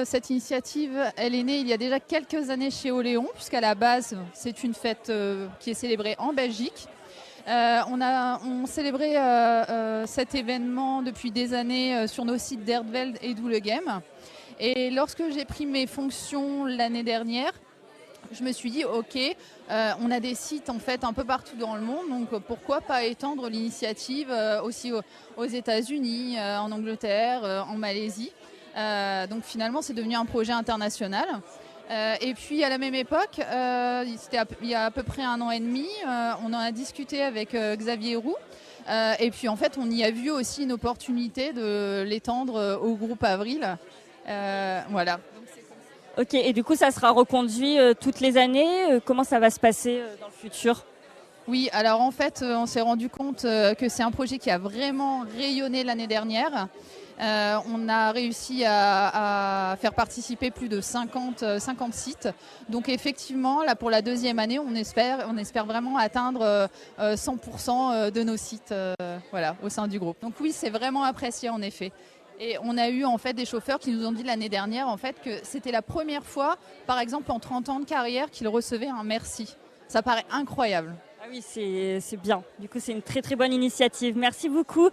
Cette initiative, elle est née il y a déjà quelques années chez Oléon, puisqu'à la base, c'est une fête qui est célébrée en Belgique. On célébrait cet événement depuis des années sur nos sites d'Erdveld et d'Oulegem. Et lorsque j'ai pris mes fonctions l'année dernière, je me suis dit, OK, on a des sites en fait un peu partout dans le monde, donc pourquoi pas étendre l'initiative aussi aux États-Unis, en Angleterre, en Malaisie. Donc finalement, c'est devenu un projet international. Et puis à la même époque, il y a à peu près 1 an et demi, on en a discuté avec Xavier Roux. Et puis en fait, on y a vu aussi une opportunité de l'étendre au groupe Avril. Voilà. Ok, et du coup, ça sera reconduit toutes les années. Comment ça va se passer dans le futur? Oui, alors en fait, on s'est rendu compte que c'est un projet qui a vraiment rayonné l'année dernière. On a réussi à faire participer plus de 50 sites. Donc effectivement, là pour la deuxième année, on espère vraiment atteindre 100% de nos sites voilà, au sein du groupe. Donc oui, c'est vraiment apprécié en effet. Et on a eu en fait des chauffeurs qui nous ont dit l'année dernière en fait que c'était la première fois, par exemple en 30 ans de carrière, qu'ils recevaient un merci. Ça paraît incroyable. Ah oui, c'est bien. Du coup, c'est une très très bonne initiative. Merci beaucoup